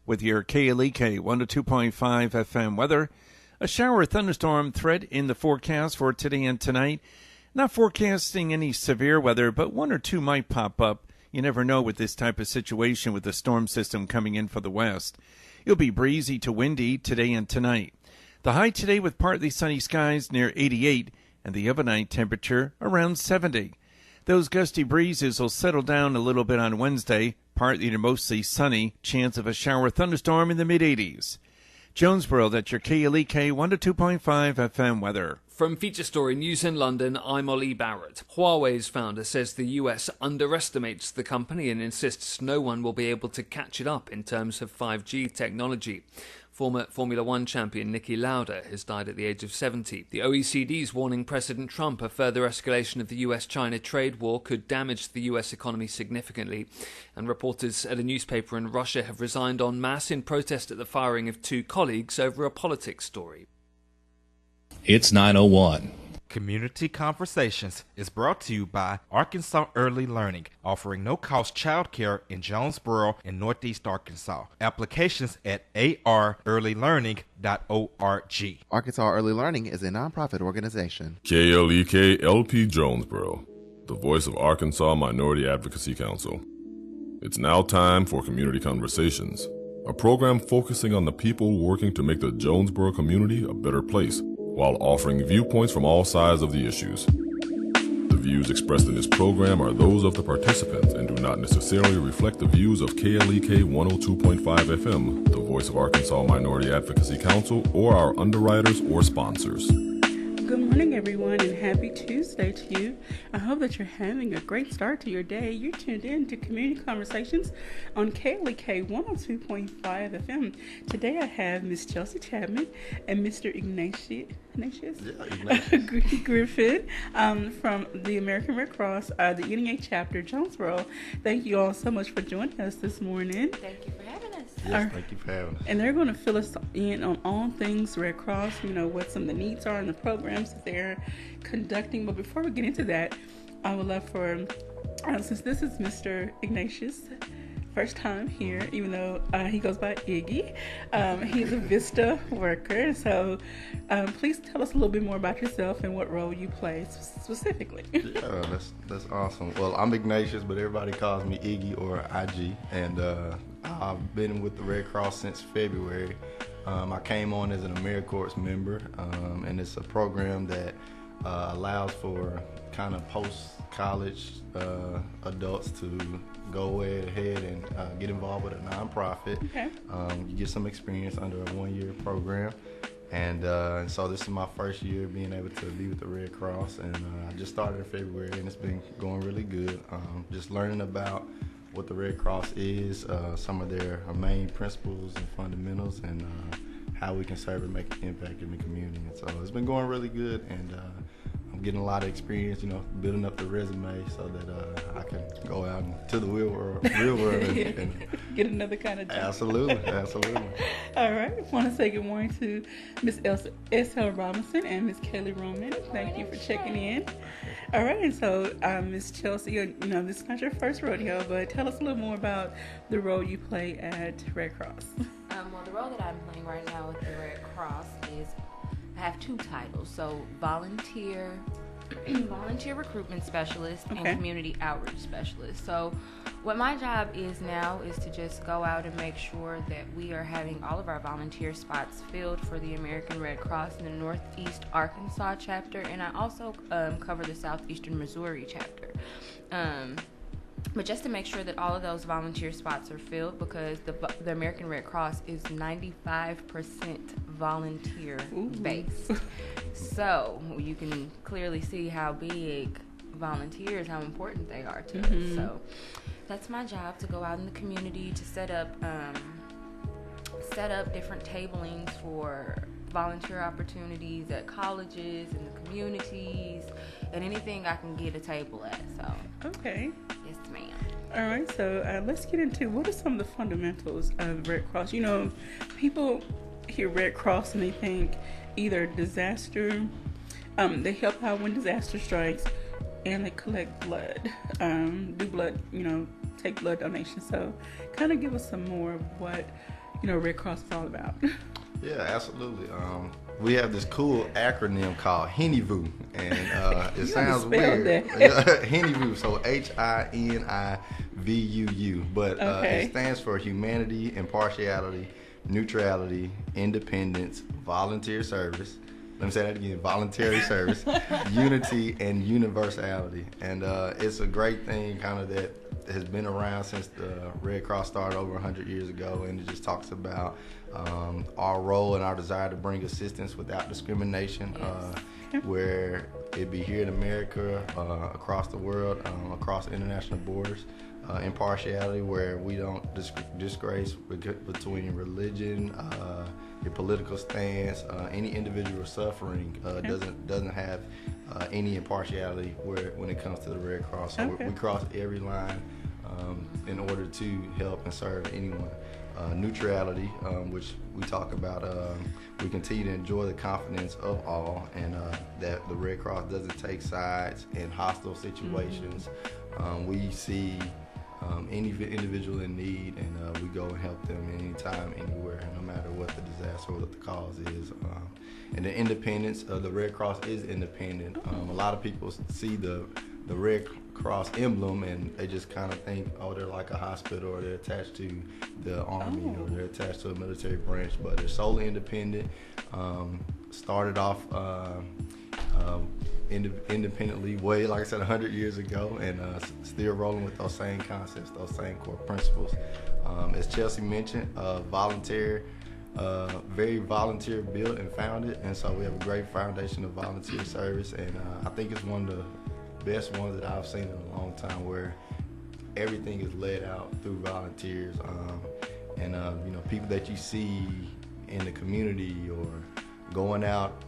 with your KLEK 102.5 FM weather. A shower thunderstorm threat in the forecast for today and tonight. Not forecasting any severe weather, but one or two might pop up. You never know with this type of situation with the storm system coming in for the west. It'll be breezy to windy today and tonight. The high today with partly sunny skies near 88 and the overnight temperature around 70. Those gusty breezes will settle down a little bit on Wednesday, partly to mostly sunny, chance of a shower thunderstorm in the mid-80s. Jonesboro, that's your KLEK 102.5 FM weather. From Feature Story News in London, I'm Ollie Barrett. Huawei's founder says the US underestimates the company and insists no one will be able to catch it up in terms of 5G technology. Former Formula One champion Niki Lauda has died at the age of 70. The OECD's warning President Trump a further escalation of the US-China trade war could damage the US economy significantly. And reporters at a newspaper in Russia have resigned en masse in protest at the firing of two colleagues over a politics story. It's 9:01. Community Conversations is brought to you by Arkansas Early Learning, offering no-cost childcare in Jonesboro and Northeast Arkansas. Applications at arearlylearning.org. Arkansas Early Learning is a nonprofit organization. KLEK LP Jonesboro, the voice of Arkansas Minority Advocacy Council. It's now time for Community Conversations, a program focusing on the people working to make the Jonesboro community a better place, while offering viewpoints from all sides of the issues. The views expressed in this program are those of the participants and do not necessarily reflect the views of KLEK 102.5 FM, the voice of Arkansas Minority Advocacy Council, or our underwriters or sponsors. Good morning, everyone, and happy Tuesday to you. I hope that you're having a great start to your day. You're tuned in to Community Conversations on KLEK 102.5 FM. Today I have Miss Chelsea Chapman and Mr. Ignatius Griffin from the American Red Cross, the NEA chapter, Jonesboro. Thank you all so much for joining us this morning. Thank you for having us. Yes, thank you for having us. And they're going to fill us in on all things Red Cross, what some of the needs are in the programs that they're conducting. But before we get into that, I would love for, since this is Mr. Ignatius' first time here, even though he goes by Iggy, he's a VISTA worker. So please tell us a little bit more about yourself and what role you play specifically. Yeah, that's awesome. Well, I'm Ignatius, but everybody calls me Iggy or IG, and I've been with the Red Cross since February. I came on as an AmeriCorps member, and it's a program that allows for kind of post-college adults to go ahead and get involved with a nonprofit. Okay. You get some experience under a one-year program, and so this is my first year being able to be with the Red Cross, and I just started in February, and it's been going really good. Just learning about what the Red Cross is, some of their main principles and fundamentals, and how we can serve and make an impact in the community. And so it's been going really good, and I'm getting a lot of experience, building up the resume so that I can go out into the real world and get another kind of job. Absolutely. All right. I want to say good morning to Miss S.L. Robinson and Miss Kelly Roman. Thank you for checking in. All right. And so, Miss Chelsea, this is not your first rodeo, but tell us a little more about the role you play at Red Cross. Well, the role that I'm playing right now with the Red Cross is I have two titles. So volunteer recruitment specialist and community outreach specialist. So what my job is now is to just go out and make sure that we are having all of our volunteer spots filled for the American Red Cross in the Northeast Arkansas chapter, and I also cover the Southeastern Missouri chapter. But just to make sure that all of those volunteer spots are filled, because the American Red Cross is 95% volunteer based. So you can clearly see how big volunteers, how important they are to us. So that's my job, to go out in the community to set up different tablings for volunteer opportunities at colleges and the communities and anything I can get a table at. So okay. Yes, ma'am. All right, so let's get into what are some of the fundamentals of Red Cross. People hear Red Cross and they think either disaster, they help out when disaster strikes, and they collect blood, do blood, take blood donations. So kind of give us some more of what Red Cross is all about. Yeah, absolutely. We have this cool acronym called HINIVU, and it sounds weird. HINIVU, so HINIVUU, but it stands for Humanity, Impartiality, Neutrality, Independence, Volunteer Service. Let me say that again: voluntary service, unity, and universality. And it's a great thing, kind of, that has been around since the Red Cross started over 100 years ago, and it just talks about our role and our desire to bring assistance without discrimination, where it be here in America, across the world, across international borders. Impartiality, where we don't disgrace between religion, your political stance, any individual suffering doesn't have any impartiality when it comes to the Red Cross. So we cross every line in order to help and serve anyone. Neutrality, which we talk about, we continue to enjoy the confidence of all, and that the Red Cross doesn't take sides in hostile situations. We see any individual in need, and we go and help them anytime, anywhere, no matter what the disaster or what the cause is. And the independence, the Red Cross is independent. A lot of people see the Red Cross emblem and they just kind of think, oh, they're like a hospital, or they're attached to the army, or they're attached to a military branch, but they're solely independent. Started off independently, way, like I said, 100 years ago, and still rolling with those same concepts, those same core principles. As Chelsea mentioned, very volunteer built and founded, and so we have a great foundation of volunteer service, and I think it's one of the best ones that I've seen in a long time, where everything is led out through volunteers, and people that you see in the community or going out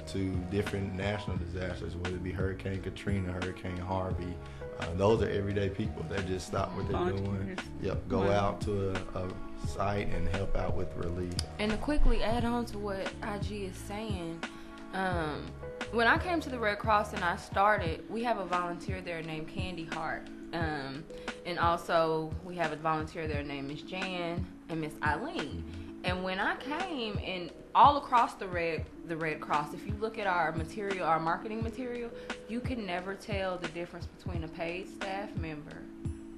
to different national disasters, whether it be Hurricane Katrina, Hurricane Harvey. Those are everyday people that just stop what they're doing. Go out to a site and help out with relief. And to quickly add on to what IG is saying, when I came to the Red Cross and I started, we have a volunteer there named Candy Hart. And also we have a volunteer there named Miss Jan and Miss Eileen. And when I came, and all across the Red Cross, if you look at our material, our marketing material, you can never tell the difference between a paid staff member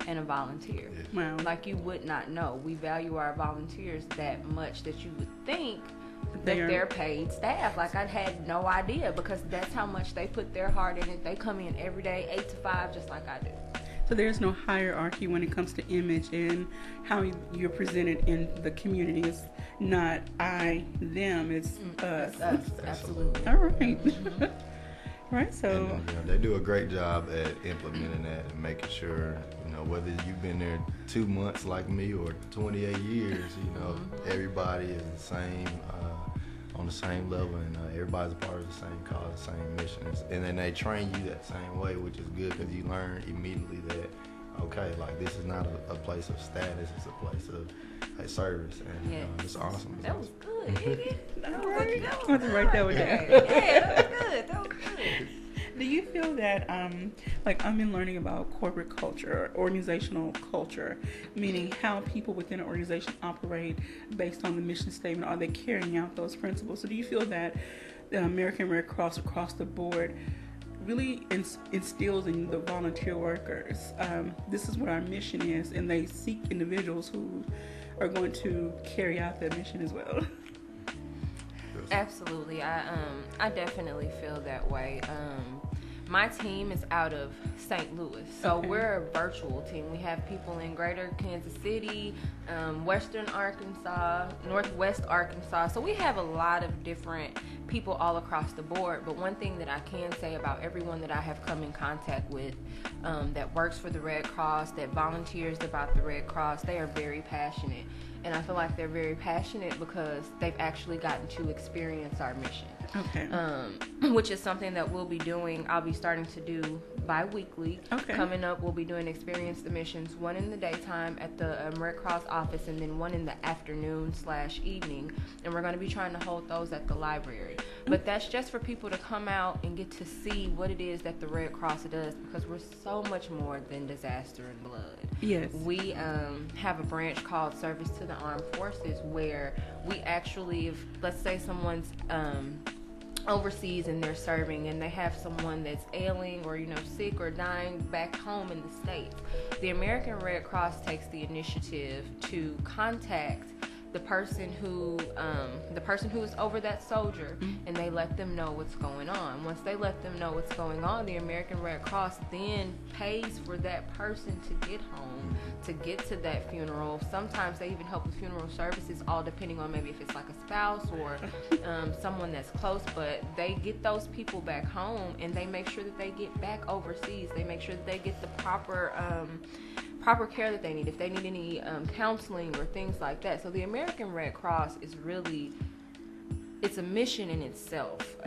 and a volunteer. Wow. Like, you would not know. We value our volunteers that much that you would think that they're paid staff. Like, I had no idea, because that's how much they put their heart in it. They come in every day, 8 to 5, just like I do. So there's no hierarchy when it comes to image and how you're presented in the community. It's not I, them, it's us. It's us, absolutely. All right. Right, so. And, they do a great job at implementing that and making sure, whether you've been there 2 months like me or 28 years, everybody is the same, on the same level, and everybody's a part of the same cause, the same mission. And then they train you that same way, which is good, because you learn immediately that, okay, like, this is not a place of status, it's a place of service, and it's awesome. That was good. All right. I want to write that one down. Yeah, that was good. That was good. Do you feel that, like, I've been learning about corporate culture, or organizational culture, meaning how people within an organization operate based on the mission statement? Are they carrying out those principles? So do you feel that the American Red Cross across the board really instills in the volunteer workers, this is what our mission is, and they seek individuals who are going to carry out that mission as well? Absolutely. I definitely feel that way. My team is out of St. Louis, so we're a virtual team. We have people in greater Kansas City, western Arkansas, northwest Arkansas. So we have a lot of different people all across the board. But one thing that I can say about everyone that I have come in contact with that works for the Red Cross, that volunteers about the Red Cross, they are very passionate. And I feel like they're very passionate because they've actually gotten to experience our mission. Okay. Which is something that we'll be doing. I'll be starting to do bi-weekly. Okay. Coming up, we'll be doing experience missions, one in the daytime at the Red Cross office, and then one in the afternoon/evening. And we're going to be trying to hold those at the library. But that's just for people to come out and get to see what it is that the Red Cross does, because we're so much more than disaster and blood. Yes. We have a branch called Service to the Armed Forces, where we actually, if let's say someone's overseas and they're serving and they have someone that's ailing or sick or dying back home in the States, the American Red Cross takes the initiative to contact the person who is over that soldier, and they let them know what's going on. Once they let them know what's going on, the American Red Cross then pays for that person to get home, to get to that funeral. Sometimes they even help with funeral services, all depending on maybe if it's like a spouse or someone that's close. But they get those people back home, and they make sure that they get back overseas. They make sure that they get the proper care that they need, if they need any counseling or things like that. So the American Red Cross is really, it's a mission in itself.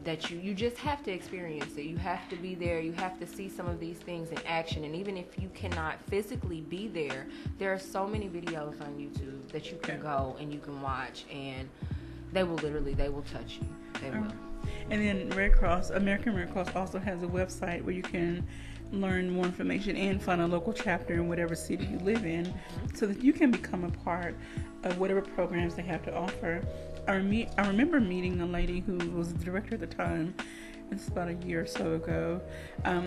That you just have to experience it. You have to be there. You have to see some of these things in action. And even if you cannot physically be there, there are so many videos on YouTube that you can go and you can watch, and they will touch you. They will. And then American Red Cross also has a website where you can learn more information and find a local chapter in whatever city you live in, so that you can become a part of whatever programs they have to offer. I remember meeting a lady who was the director at the time. It's about a year or so ago.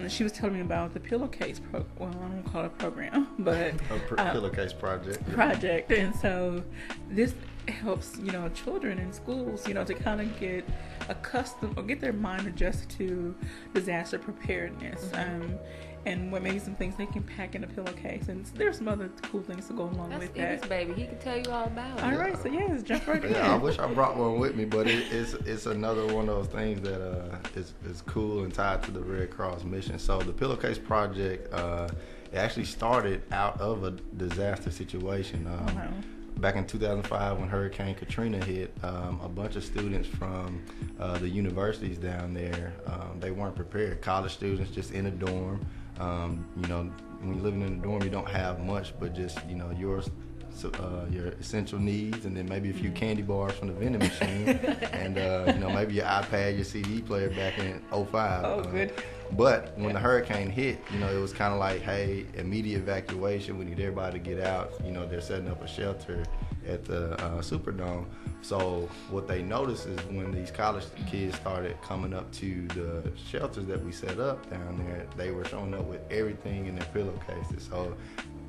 She was telling me about the pillowcase I don't call it a program, but pillowcase project. And so this helps children in schools to kind of get accustomed or get their mind adjusted to disaster preparedness, and what maybe some things they can pack in a pillowcase, and there's some other cool things to go along with that. That's baby. He can tell you all about it. All right, so yes, jump right in. Yeah, I wish I brought one with me, but it's another one of those things that is cool and tied to the Red Cross mission. So the pillowcase project, it actually started out of a disaster situation. Back in 2005, when Hurricane Katrina hit, a bunch of students from the universities down there, they weren't prepared. College students just in a dorm. When you're living in a dorm, you don't have much but just your essential needs, and then maybe a few candy bars from the vending machine, and maybe your iPad, your CD player back in 2005. Oh, good. But when the hurricane hit, it was kind of like, hey, immediate evacuation. We need everybody to get out. They're setting up a shelter at the Superdome. So what they noticed is when these college kids started coming up to the shelters that we set up down there, they were showing up with everything in their pillowcases. So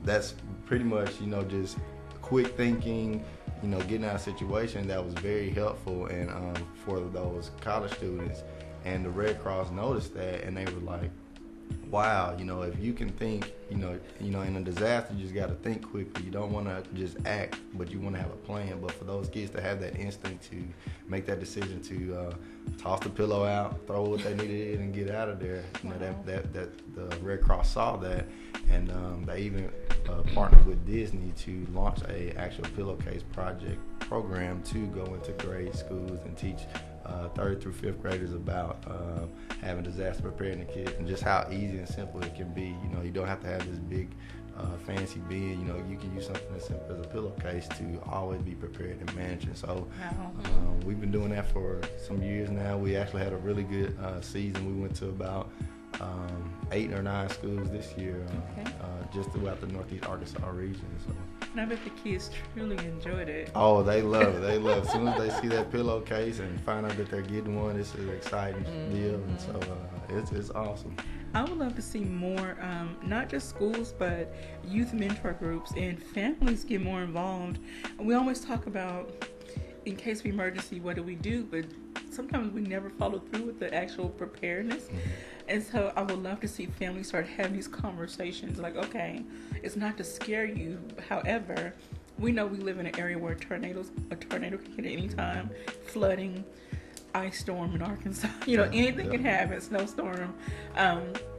that's pretty much, just quick thinking, getting out of a situation that was very helpful and for those college students. And the Red Cross noticed that, and they were like, wow, if you can think, in a disaster, you just got to think quickly. You don't want to just act, but you want to have a plan. But for those kids to have that instinct to make that decision to toss the pillow out, throw what they needed and get out of there, that the Red Cross saw that, and they even partnered with Disney to launch a actual pillowcase program to go into grade schools and teach 3rd through 5th graders about having disaster preparedness kits and just how easy and simple it can be. You don't have to have this big fancy bin. You can use something as simple as a pillowcase to always be prepared and managing. So we've been doing that for some years now. We actually had a really good season. We went to about 8 or 9 schools this year, just throughout the Northeast Arkansas region. So. And I bet the kids truly enjoyed it. Oh, they love it. They love it. As soon as they see that pillowcase and find out that they're getting one, it's an exciting deal. And so it's awesome. I would love to see more, not just schools, but youth mentor groups and families get more involved. We always talk about, in case of emergency, what do we do? But sometimes we never follow through with the actual preparedness. And so I would love to see families start having these conversations like, okay, it's not to scare you. However, we know we live in an area where a tornado can hit at any time, flooding, ice storm in Arkansas. Anything can happen, snowstorm.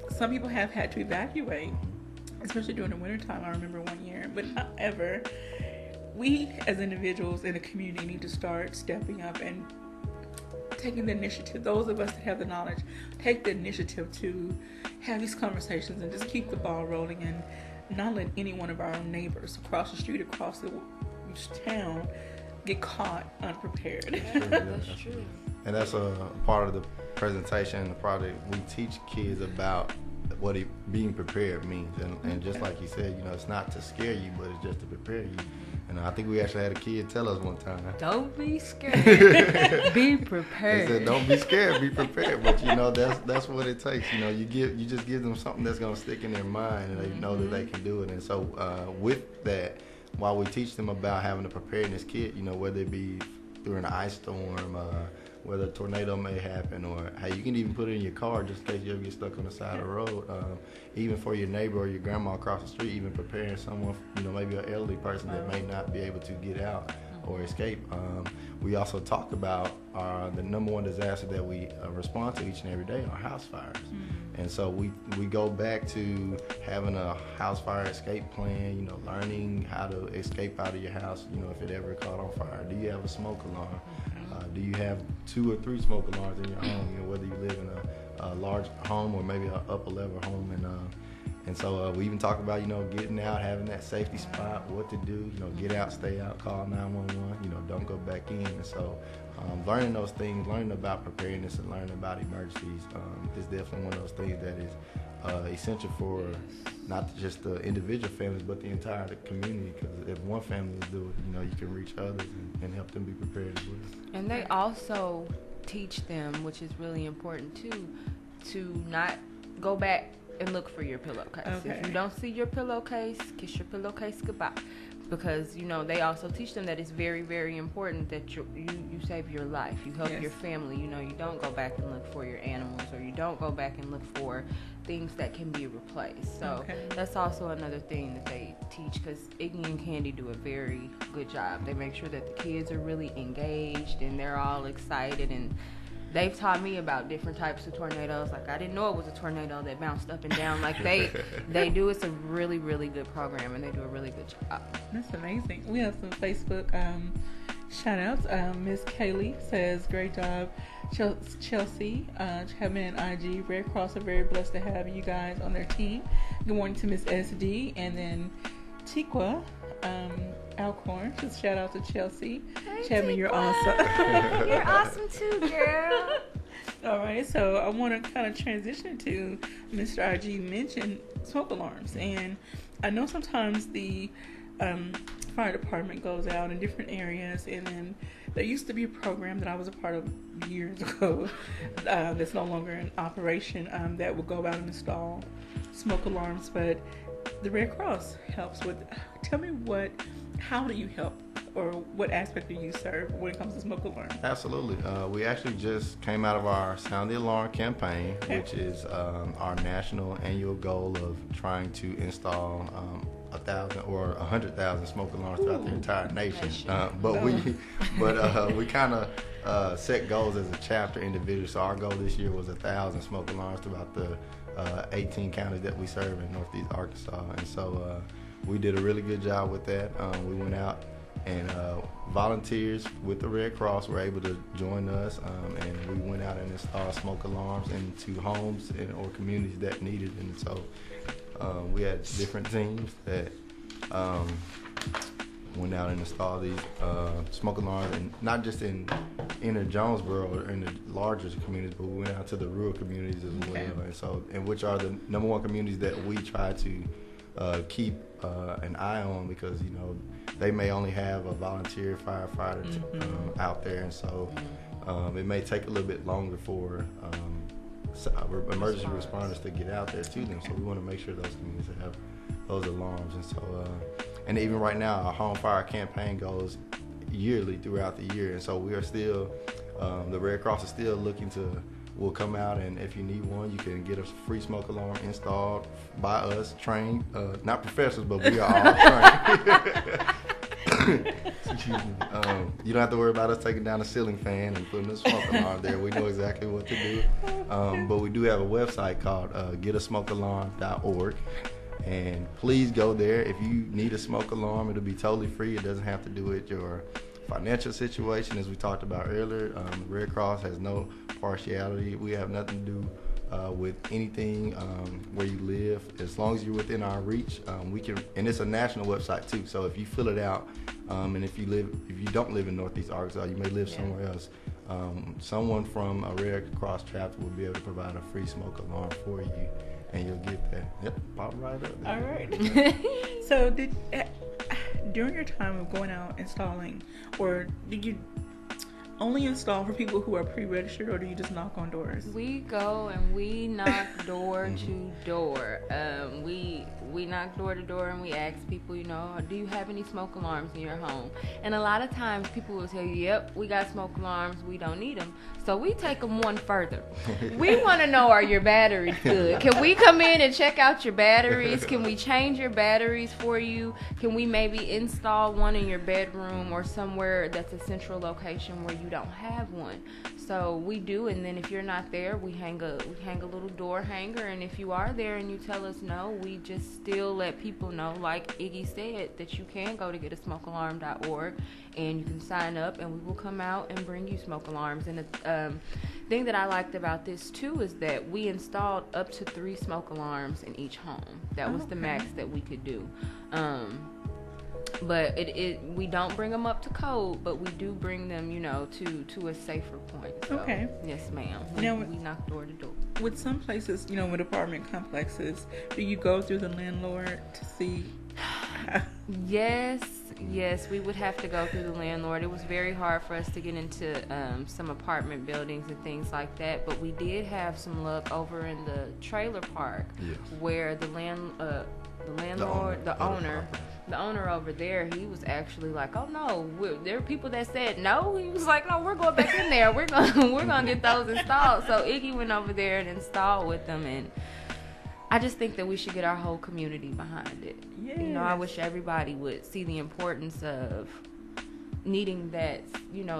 Some people have had to evacuate, especially during the wintertime. I remember one year. But however, we as individuals in the community need to start stepping up and taking the initiative, those of us that have the knowledge, take the initiative to have these conversations and just keep the ball rolling and not let any one of our neighbors across the street, across the town, get caught unprepared. That's true. And that's a part of the presentation and the project. We teach kids about what being prepared means. And just like you said, it's not to scare you, but it's just to prepare you. And I think we actually had a kid tell us one time, don't be scared. Be prepared. They said, don't be scared, be prepared. But that's what it takes. You just give them something that's gonna stick in their mind, and they know that they can do it. And so with that, while we teach them about having a preparedness kit, whether it be during an ice storm, whether a tornado may happen, or hey, you can even put it in your car just in case you ever get stuck on the side of the road. Even for your neighbor or your grandma across the street, even preparing someone, maybe an elderly person that may not be able to get out or escape. We also talk about the number one disaster that we respond to each and every day are house fires. And so we go back to having a house fire escape plan, learning how to escape out of your house, if it ever caught on fire. Do you have a smoke alarm? Do you have 2 or 3 smoke alarms in your home? Whether you live in a large home or maybe an upper level home, and so we even talk about getting out, having that safety spot, what to do. Get out, stay out, call 911. Don't go back in. And so learning those things, learning about preparedness, and learning about emergencies is definitely one of those things that is essential for not just the individual families, but the entire community. Because if one family is doing it, you can reach others and help them be prepared as well. And they also teach them, which is really important too, to not go back and look for your pillowcase. Okay. If you don't see your pillowcase, kiss your pillowcase goodbye. Because they also teach them that it's very, very important that you save your life, you help your family. You don't go back and look for your animals, or you don't go back and look for things that can be replaced. So that's also another thing that they teach, because Iggy and Candy do a very good job. They make sure that the kids are really engaged and they're all excited, and they've taught me about different types of tornadoes. Like, I didn't know it was a tornado that bounced up and down like they do. It's a really, really good program, and they do a really good job. That's amazing. We have some Facebook shout outs. Miss Kaylee says, great job. Chelsea, Kevin and IG, Red Cross are very blessed to have you guys on their team. Good morning to Miss SD, and then Tikwa Alcorn. Just shout out to Chelsea. Hey, Chapman, you're awesome. You're awesome too, girl. All right, so I want to kind of transition to Mr. IG mentioned smoke alarms, and I know sometimes the fire department goes out in different areas, and then there used to be a program that I was a part of years ago that's no longer in operation that would go out and install smoke alarms, but the Red Cross helps with. Tell me how do you help, or what aspect do you serve when it comes to smoke alarms? Absolutely. We actually just came out of our Sound the Alarm campaign, which is our national annual goal of trying to install 1,000 or 100,000 smoke alarms throughout the entire nation. We kind of set goals as a chapter individual. So our goal this year was 1,000 smoke alarms throughout the 18 counties that we serve in Northeast Arkansas. And so we did a really good job with that. We went out, and volunteers with the Red Cross were able to join us, and we went out and installed smoke alarms into homes or communities that needed it. And so we had different teams that went out and installed these smoke alarms, and not just in inner Jonesboro or in the larger communities, but we went out to the rural communities as well, and which are the number one communities that we try to keep an eye on, because they may only have a volunteer firefighter out there, and so it may take a little bit longer for emergency responders to get out there to them. So we want to make sure those communities have those alarms. And so and even right now, our home fire campaign goes yearly throughout the year, and so we are still the Red Cross is still looking to. We'll come out, and if you need one, you can get a free smoke alarm installed by us, trained, not professionals, but we are all trained. Excuse me. You don't have to worry about us taking down the ceiling fan and putting a smoke alarm there. We know exactly what to do. But we do have a website called getasmokealarm.org. And please go there. If you need a smoke alarm, it'll be totally free. It doesn't have to do with your financial situation, as we talked about earlier, the Red Cross has no partiality. We have nothing to do with anything where you live. As long as you're within our reach, we can. And it's a national website too. So if you fill it out, and if you don't live in Northeast Arkansas, you may live somewhere else. Someone from a Red Cross chapter will be able to provide a free smoke alarm for you, and you'll get that. Yep, pop right up there. All right. So during your time of going out installing, or did you only install for people who are pre-registered, or do you just knock on doors? We go and we knock door to door. We knock door to door and we ask people, do you have any smoke alarms in your home? And a lot of times people will tell you, yep, we got smoke alarms, we don't need them. So we take them one further. We want to know, are your batteries good? Can we come in and check out your batteries? Can we change your batteries for you? Can we maybe install one in your bedroom or somewhere that's a central location where you don't have one? So we do, and then if you're not there, we hang a little door hanger, and if you are there and you tell us no, we just still let people know, like Iggy said, that you can go to getaSmokeAlarm.org and you can sign up, and we will come out and bring you smoke alarms. And the thing that I liked about this too is that we installed up to 3 smoke alarms in each home. That was the max that we could do. But we don't bring them up to code, but we do bring them, to a safer point. So, okay. Yes, ma'am. We knock door to door. With some places, with apartment complexes, do you go through the landlord to see? Yes, we would have to go through the landlord. It was very hard for us to get into some apartment buildings and things like that, but we did have some luck over in the trailer park, where the owner over there, he was actually like, oh no, there were people that said no. He was like, no, we're going back in there. We're gonna get those installed. So Iggy went over there and installed with them, and I just think that we should get our whole community behind it. Yes. I wish everybody would see the importance of needing that,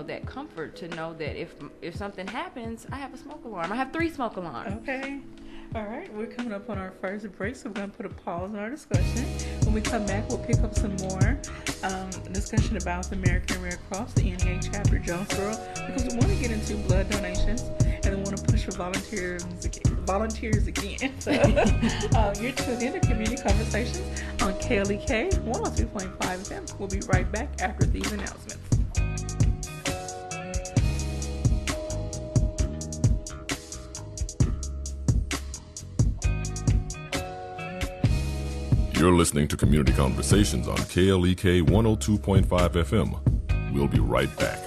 that comfort to know that if something happens, I have a smoke alarm. I have 3 smoke alarms. Okay. All right, we're coming up on our first break, so we're going to put a pause in our discussion. When we come back, we'll pick up some more discussion about the American Red Cross, the NEA chapter Jonesboro, because we want to get into blood donations and we want to push for volunteers again. So you're tuned in to Community Conversations on KLEK 102.5 FM. We'll be right back after these announcements. You're listening to Community Conversations on KLEK 102.5 FM. We'll be right back.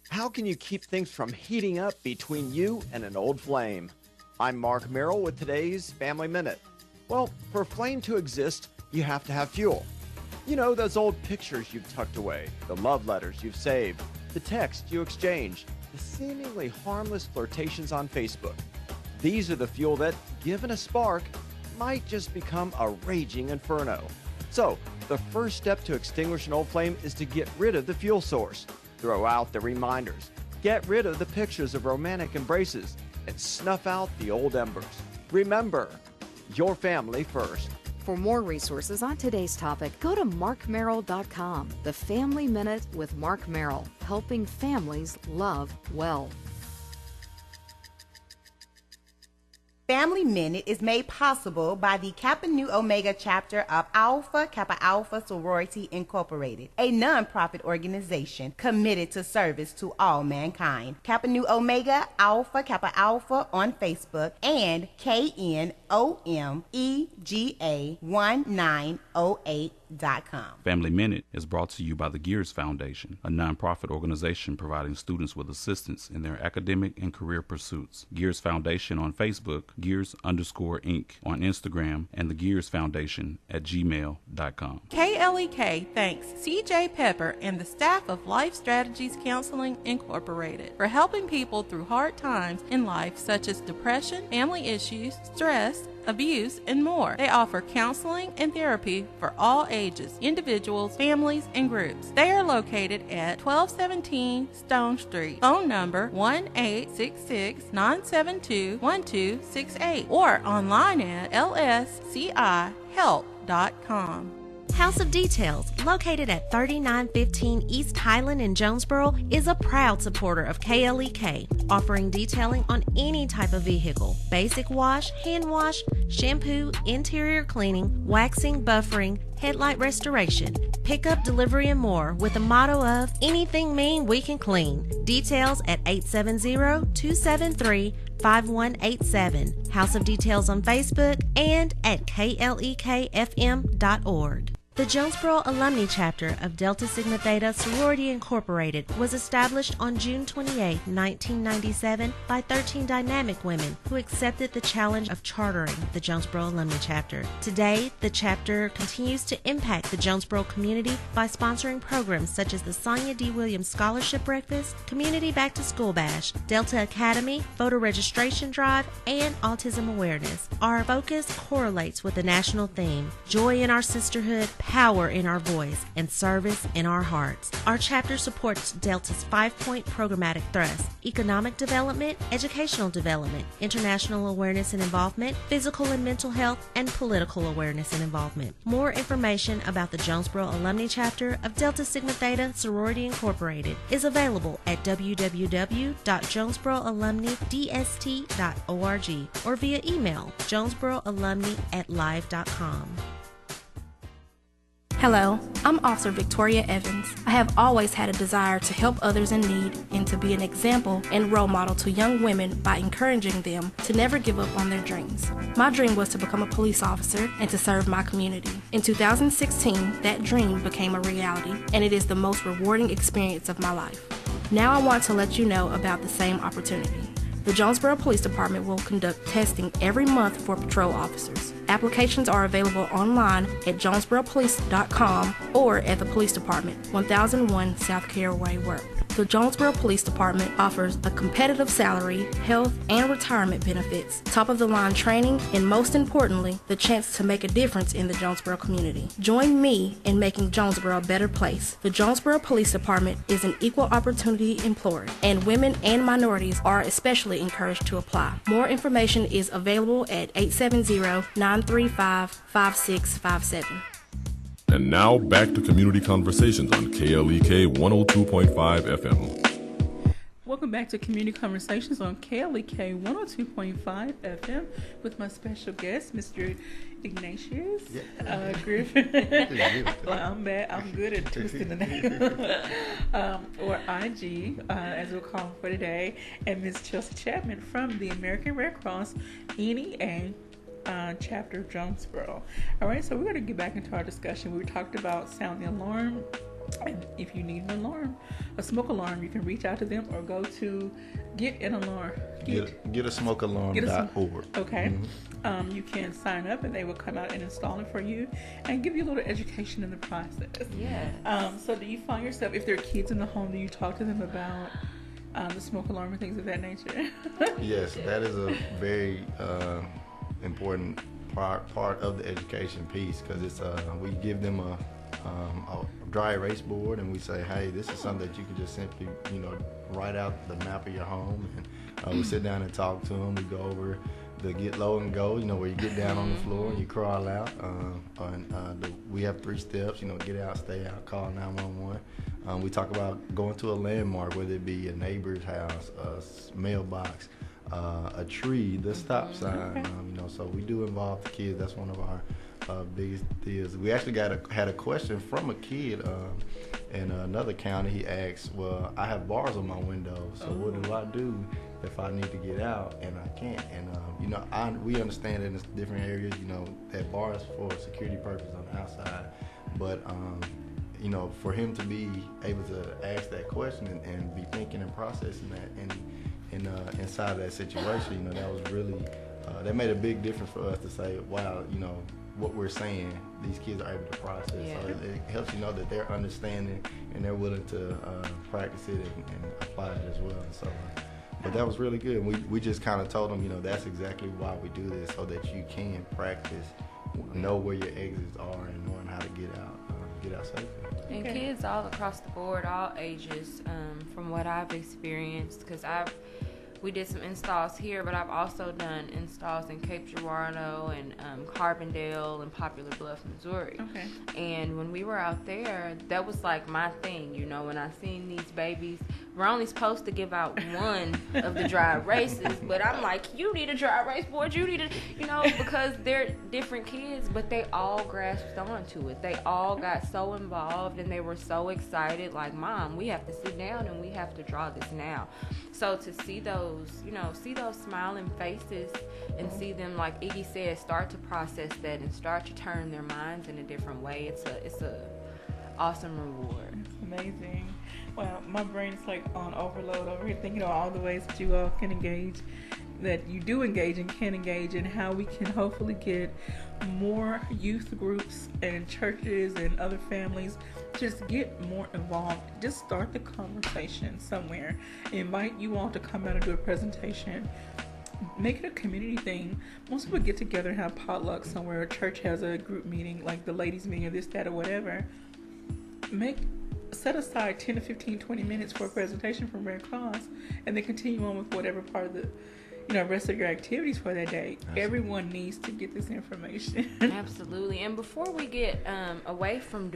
How can you keep things from heating up between you and an old flame? I'm Mark Merrill with today's Family Minute. Well, for a flame to exist, you have to have fuel. Those old pictures you've tucked away, the love letters you've saved, the text you exchange, the seemingly harmless flirtations on Facebook. These are the fuel that, given a spark, might just become a raging inferno. So, the first step to extinguish an old flame is to get rid of the fuel source. Throw out the reminders, get rid of the pictures of romantic embraces, and snuff out the old embers. Remember, your family first. For more resources on today's topic, go to markmerrill.com. The Family Minute with Mark Merrill, helping families love well. Family Minute is made possible by the Kappa Nu Omega chapter of Alpha Kappa Alpha Sorority Incorporated, a non-profit organization committed to service to all mankind. Kappa Nu Omega Alpha Kappa Alpha on Facebook and KNOMEGA1908.com. Family Minute is brought to you by the Gears Foundation, a non-profit organization providing students with assistance in their academic and career pursuits. Gears Foundation on Facebook, Gears_Inc. on Instagram, and the Gears Foundation at gmail.com. KLEK thanks CJ Pepper and the staff of Life Strategies Counseling Incorporated for helping people through hard times in life such as depression, family issues, stress, abuse, and more. They offer counseling and therapy for all ages, individuals, families, and groups. They are located at 1217 Stone Street. Phone number 1-866-972-1268 or online at lscihelp.com. House of Details, located at 3915 East Highland in Jonesboro, is a proud supporter of KLEK, offering detailing on any type of vehicle: basic wash, hand wash, shampoo, interior cleaning, waxing, buffering, headlight restoration, pickup, delivery, and more, with the motto of anything mean we can clean. Details at 870-273-5187. House of Details on Facebook and at klekfm.org. The Jonesboro Alumni Chapter of Delta Sigma Theta Sorority Incorporated was established on June 28, 1997 by 13 dynamic women who accepted the challenge of chartering the Jonesboro Alumni Chapter. Today, the chapter continues to impact the Jonesboro community by sponsoring programs such as the Sonia D. Williams Scholarship Breakfast, Community Back to School Bash, Delta Academy, Voter Registration Drive, and Autism Awareness. Our focus correlates with the national theme: joy in our sisterhood, power in our voice, and service in our hearts. Our chapter supports Delta's 5-point programmatic thrust: economic development, educational development, international awareness and involvement, physical and mental health, and political awareness and involvement. More information about the Jonesboro Alumni Chapter of Delta Sigma Theta Sorority Incorporated is available at www.jonesboroalumnidst.org or via email jonesboroalumni@live.com. Hello, I'm Officer Victoria Evans. I have always had a desire to help others in need and to be an example and role model to young women by encouraging them to never give up on their dreams. My dream was to become a police officer and to serve my community. In 2016, that dream became a reality, and it is the most rewarding experience of my life. Now I want to let you know about the same opportunity. The Jonesboro Police Department will conduct testing every month for patrol officers. Applications are available online at jonesboropolice.com or at the Police Department, 1001 South Caraway Road. The Jonesboro Police Department offers a competitive salary, health, and retirement benefits, top-of-the-line training, and most importantly, the chance to make a difference in the Jonesboro community. Join me in making Jonesboro a better place. The Jonesboro Police Department is an equal opportunity employer, and women and minorities are especially encouraged to apply. More information is available at 870-935-5657. And now back to Community Conversations on KLEK 102.5 FM. Welcome back to Community Conversations on KLEK 102.5 FM with my special guest, Mr. Ignatius Griffin. Well, I'm good at twisting the name. Or IG, as we'll call him for today, and Ms. Chelsea Chapman from the American Red Cross NEA chapter of Jonesboro. All right, so we're going to get back into our discussion. We talked about sounding the alarm, and if you need an alarm, a smoke alarm, you can reach out to them or go to Get a smokealarm.org. Okay. Mm-hmm. You can sign up and they will come out and install it for you and give you a little education in the process. Yes. So do you find yourself, if there are kids in the home, do you talk to them about the smoke alarm and things of that nature? Yes, that is a very important part of the education piece, because it's we give them a dry erase board and we say, hey, this is something that you can just simply write out the map of your home, and we sit down and talk to them. We go over the get low and go, where you get down on the floor and you crawl out, we have 3 steps, get out, stay out, call 911. We talk about going to a landmark, whether it be a neighbor's house, a mailbox, a tree, the stop sign. So we do involve the kids. That's one of our biggest deals. We actually had a question from a kid in another county. He asked, well, I have bars on my window, so what do I do if I need to get out and I can't? And we understand that in different areas, that bars for security purposes on the outside, but for him to be able to ask that question and be thinking and processing that and inside of that situation, that was really that made a big difference for us to say, wow, what we're saying, these kids are able to process. Yeah. So it helps you know that they're understanding and they're willing to practice it and apply it as well. So But that was really good. We just kind of told them, you know, that's exactly why we do this, so that you can practice, know where your exits are, and knowing how to get out safely. And kids all across the board, all ages, from what I've experienced, because we did some installs here, but I've also done installs in Cape Girardeau and Carbondale and Poplar Bluff, Missouri. Okay. And when we were out there, that was like my thing, you know, when I seen these babies. We're only supposed to give out one of the dry races, but I'm like, you need a dry race board, you need a, you know, because they're different kids, but they all grasped onto it. They all got so involved and they were so excited, like, Mom, we have to sit down and we have to draw this now. So to see those, you know, see those smiling faces and see them, like Iggy said, start to process that and start to turn their minds in a different way, it's a awesome reward. Amazing. Well, my brain is like on overload over here, thinking of all the ways that you all can engage, that you do engage and can engage, and how we can hopefully get more youth groups and churches and other families just get more involved. Just start the conversation somewhere. Invite you all to come out and do a presentation. Make it a community thing. Most people get together and have potluck somewhere. A church has a group meeting, like the ladies' meeting or this, that, or whatever. Set aside 10 to 15, 20 minutes for a presentation from Red Cross, and then continue on with whatever part of the, you know, rest of your activities for that day. Absolutely. Everyone needs to get this information. Absolutely. And before we get away from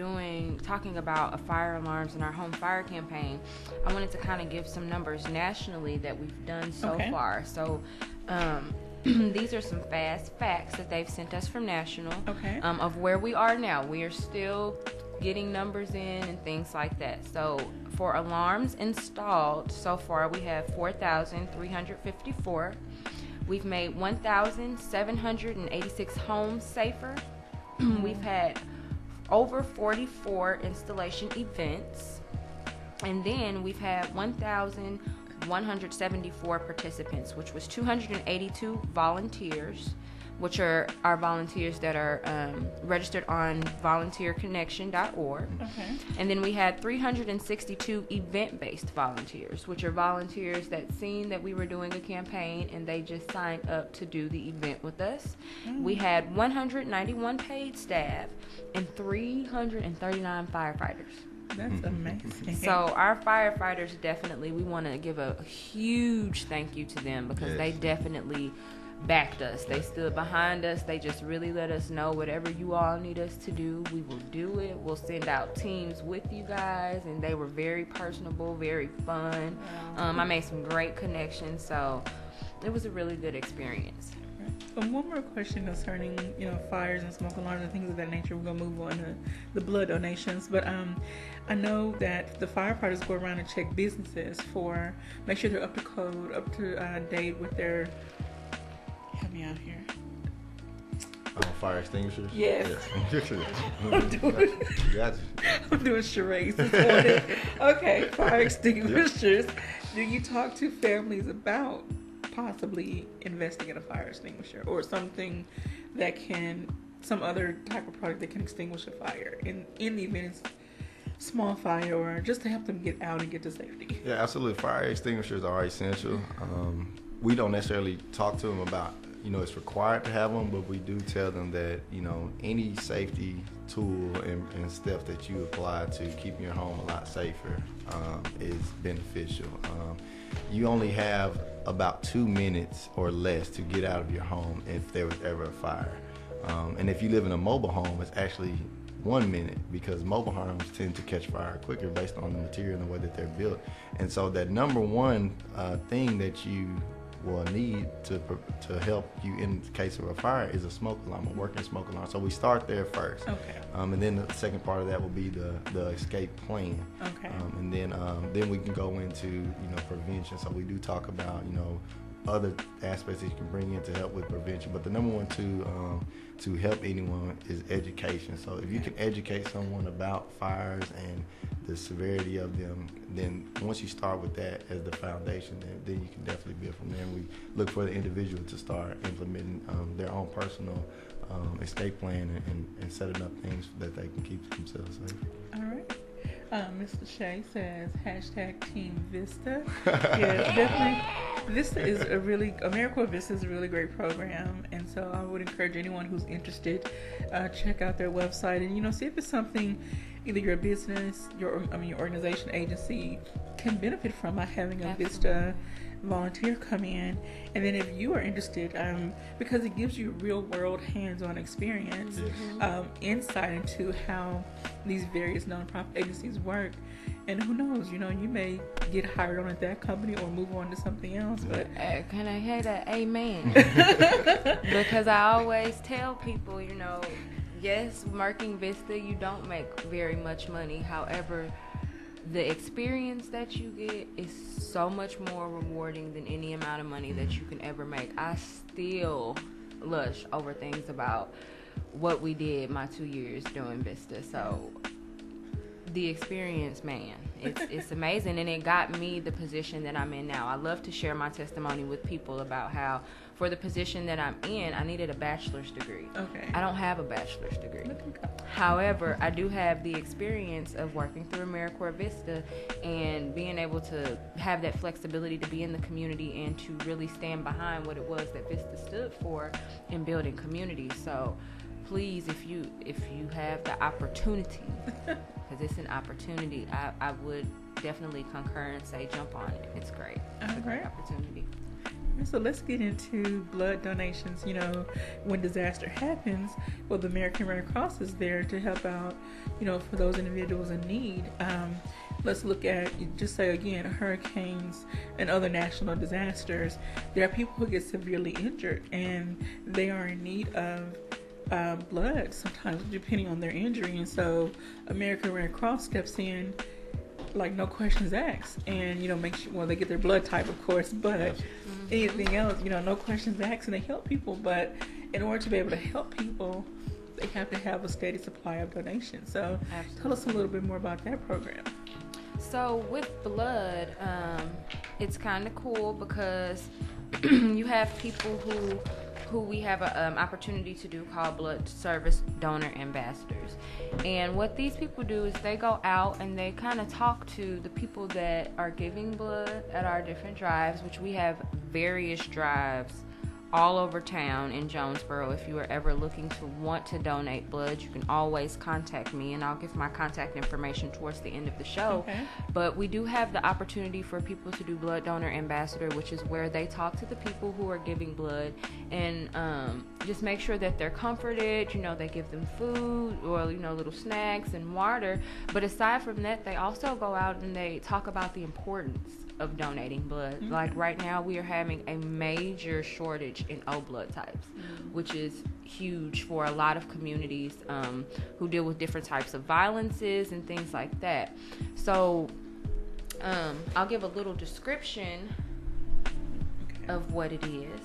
talking about fire alarms and our home fire campaign, I wanted to kind of give some numbers nationally that we've done so far. So these are some fast facts that they've sent us from national of where we are now. We are still getting numbers in and things like that. So for alarms installed so far, we have 4,354. We've made 1,786 homes safer. We've had over 44 installation events, and then we've had 1,174 participants, which was 282 volunteers, which are our volunteers that are registered on volunteerconnection.org. And then we had 362 event-based volunteers, which are volunteers that seen that we were doing a campaign and they just signed up to do the event with us. We had 191 paid staff and 339 firefighters. That's amazing. So our firefighters, definitely, we want to give a huge thank you to them, because they definitely backed us. They stood behind us. They just really let us know whatever you all need us to do, we will do it. We'll send out teams with you guys, and they were very personable, very fun. I made some great connections, so it was a really good experience. One more question concerning, you know, fires and smoke alarms and things of that nature. We're gonna move on to the blood donations, but I know that the firefighters go around and check businesses for, make sure they're up to code, up to date with their, help me out here. Fire extinguishers? Yes. I'm doing charades this morning. Okay, fire extinguishers. Do you talk to families about possibly investing in a fire extinguisher or something that can, some other type of product that can extinguish a fire in the event it's small fire, or just to help them get out and get to safety? Yeah, absolutely. Fire extinguishers are essential. We don't necessarily talk to them about, you know, it's required to have them, but we do tell them that, you know, any safety tool and stuff that you apply to keep your home a lot safer is beneficial. You only have about 2 minutes or less to get out of your home if there was ever a fire. And if you live in a mobile home, it's actually 1 minute, because mobile homes tend to catch fire quicker based on the material and the way that they're built. And so that number one thing that you will need to help you in case of a fire is a smoke alarm, a working smoke alarm. So we start there first. And then the second part of that will be the escape plan. And then we can go into, you know, prevention. So we do talk about, you know, other aspects that you can bring in to help with prevention. But the number one to help anyone is education. So if you can educate someone about fires and the severity of them, then once you start with that as the foundation, then you can definitely build from there. And we look for the individual to start implementing their own personal escape plan and setting up things that they can keep themselves safe. All right. Mr. Shea says #Team Vista. Yes, Vista is AmeriCorps Vista is a really great program, and so I would encourage anyone who's interested, check out their website and see if it's something either your business, your organization, agency can benefit from by having a Vista volunteer come in. And then if you are interested, because it gives you real world hands-on experience, insight into how these various nonprofit agencies work. And who knows, you may get hired on at that company or move on to something else. But can I hear that? Amen. Because I always tell people, yes, working Vista, you don't make very much money. However, the experience that you get is so much more rewarding than any amount of money that you can ever make. I still lush over things about what we did my 2 years doing Vista. So the experience, man, it's amazing, and it got me the position that I'm in now. I love to share my testimony with people about how for the position that I'm in, I needed a bachelor's degree. Okay. I don't have a bachelor's degree. However, I do have the experience of working through AmeriCorps Vista and being able to have that flexibility to be in the community and to really stand behind what it was that Vista stood for in building communities. So please, if you have the opportunity, because it's an opportunity, I would definitely concur and say jump on it. It's great. It's a great opportunity. So let's get into blood donations. When disaster happens, well, the American Red Cross is there to help out, for those individuals in need. Let's look at, just say again, hurricanes and other national disasters. There are people who get severely injured and they are in need of blood sometimes, depending on their injury. And so American Red Cross steps in like no questions asked, and make sure they get their blood type, of course, but anything else, no questions asked, and they help people. But in order to be able to help people, they have to have a steady supply of donations. So tell us a little bit more about that program. So with blood, it's kind of cool because you have people who we have an opportunity to do called blood service donor ambassadors. And what these people do is they go out and they kind of talk to the people that are giving blood at our different drives, which we have various drives all over town in Jonesboro. If you are ever looking to want to donate blood, you can always contact me, and I'll give my contact information towards the end of the show. Okay. But we do have the opportunity for people to do blood donor ambassador, which is where they talk to the people who are giving blood and just make sure that they're comforted. They give them food or little snacks and water. But aside from that, they also go out and they talk about the importance of donating blood. Mm-hmm. Like right now, we are having a major shortage in O blood types, which is huge for a lot of communities who deal with different types of violences and things like that. So I'll give a little description of what it is.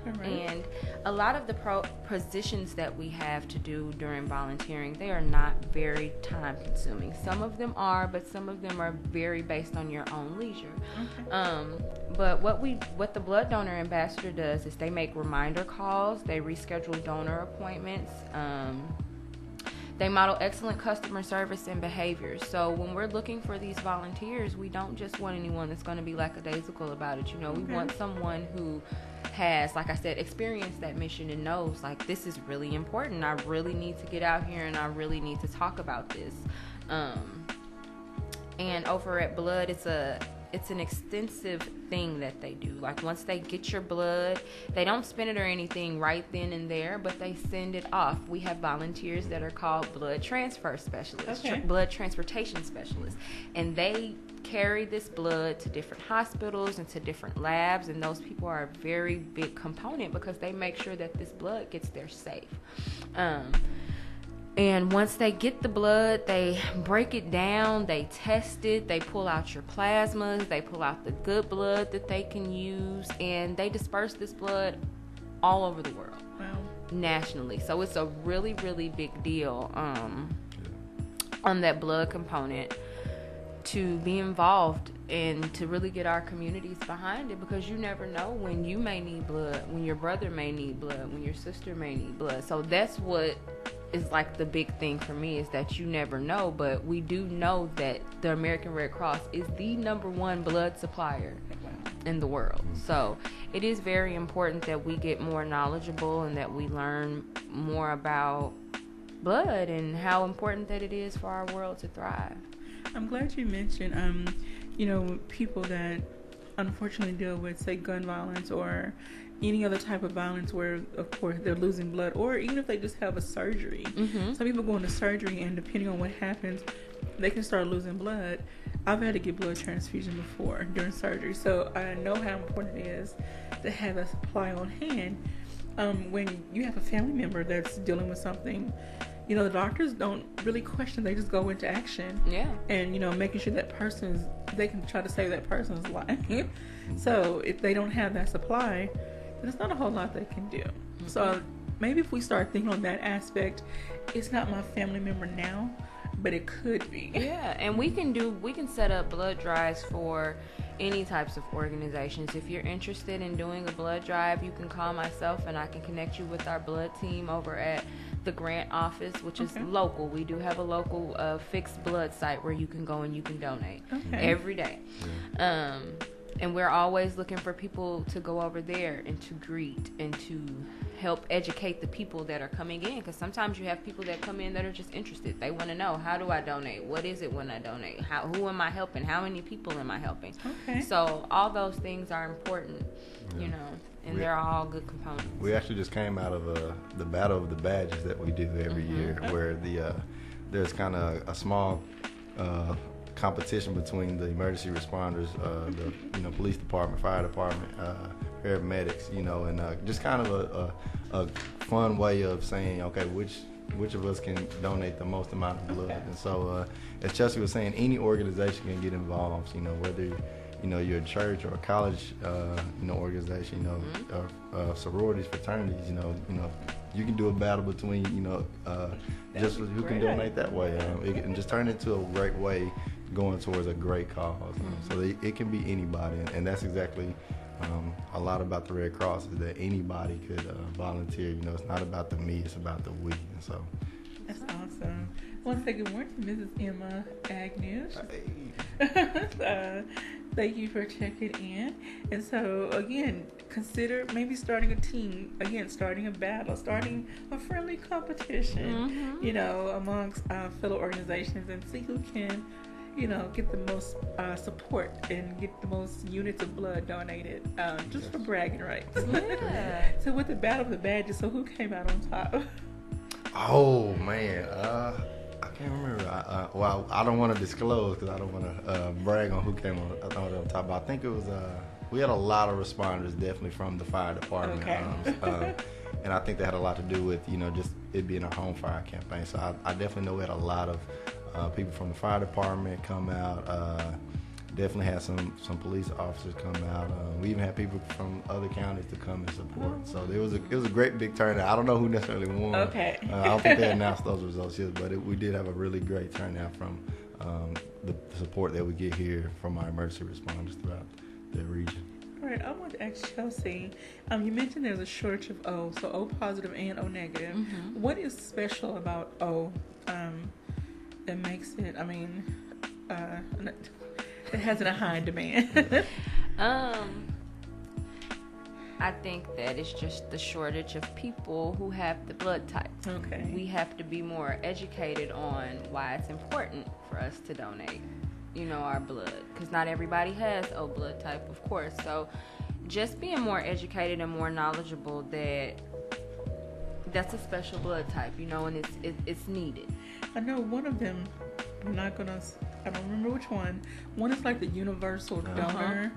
Right. And a lot of the positions that we have to do during volunteering, they are not very time consuming. Some of them are, but some of them are very based on your own leisure. Okay. But what the blood donor ambassador does is they make reminder calls, they reschedule donor appointments, they model excellent customer service and behaviors. So when we're looking for these volunteers, we don't just want anyone that's going to be lackadaisical about it. We want someone who has, like I said, experienced that mission and knows, like, this is really important. I really need to get out here and I really need to talk about this. And over at Blood, it's an extensive thing that they do. Like, once they get your blood, they don't spend it or anything right then and there, but they send it off. We have volunteers that are called blood transfer specialists, blood transportation specialists, and they carry this blood to different hospitals and to different labs, and those people are a very big component because they make sure that this blood gets there safe. And once they get the blood, they break it down, they test it, they pull out your plasmas, they pull out the good blood that they can use, and they disperse this blood all over the world, nationally. So it's a really, really big deal on that blood component to be involved and to really get our communities behind it, because you never know when you may need blood, when your brother may need blood, when your sister may need blood. So that's what is like the big thing for me, is that you never know. But we do know that the American Red Cross is the #1 blood supplier in the world. So it is very important that we get more knowledgeable and that we learn more about blood and how important that it is for our world to thrive. I'm glad you mentioned, people that unfortunately deal with, say, gun violence or any other type of violence where, of course, they're losing blood, or even if they just have a surgery. Some people go into surgery, and depending on what happens, they can start losing blood. I've had to get blood transfusion before during surgery, so I know how important it is to have a supply on hand. When you have a family member that's dealing with something, the doctors don't really question, they just go into action. Yeah. And, making sure they can try to save that person's life. So if they don't have that supply, there's not a whole lot they can do. So maybe if we start thinking on that aspect, it's not my family member now, but it could be. Yeah, and we can set up blood drives for any types of organizations. If you're interested in doing a blood drive, you can call myself and I can connect you with our blood team over at the grant office, which is local. We do have a local fixed blood site where you can go and you can donate every day. And we're always looking for people to go over there and to greet and to help educate the people that are coming in, because sometimes you have people that come in that are just interested. They want to know, how do I donate? What is it when I donate? Who am I helping? How many people am I helping? So all those things are important, and they're all good components. We actually just came out of the Battle of the Badges that we do every year, where there's kind of a small competition between the emergency responders, the police department, fire department, paramedics, and just kind of a fun way of saying, okay, which of us can donate the most amount of blood. And so, as Chelsea was saying, any organization can get involved. Whether you're a church or a college, organization, or sororities, fraternities. You can do a battle between, just who can donate that way. It can just turn into a great way going towards a great cause. So it can be anybody, and that's exactly a lot about the Red Cross, is that anybody could volunteer. It's not about the me, it's about the we. And so that's awesome. I want to say good morning to Mrs. Emma Agnew. Thank you for checking in. And so, again, consider maybe starting a team, starting a battle, starting a friendly competition, amongst fellow organizations, and see who can, get the most support and get the most units of blood donated, just for bragging rights. Yeah. So with the Battle of the Badges, so who came out on top? Oh, man. I can't remember. I don't want to disclose because I don't want to brag on who came on top. But I think it was we had a lot of responders, definitely from the fire department, and I think that had a lot to do with just it being a home fire campaign. So I definitely know we had a lot of people from the fire department come out. Definitely had some police officers come out. We even had people from other counties to come and support. So it was a great big turnout. I don't know who necessarily won. Okay. I don't think they announced those results yet, but we did have a really great turnout from the support that we get here from our emergency responders throughout the region. All right, I want to ask Chelsea. You mentioned there's a shortage of O, so O positive and O negative. What is special about O that makes it? It has a high demand. I think that it's just the shortage of people who have the blood type. Okay. We have to be more educated on why it's important for us to donate, our blood, because not everybody has O blood type, of course. So just being more educated and more knowledgeable that that's a special blood type, and it's needed. I know one of them. I don't remember which one. One is like the universal donor,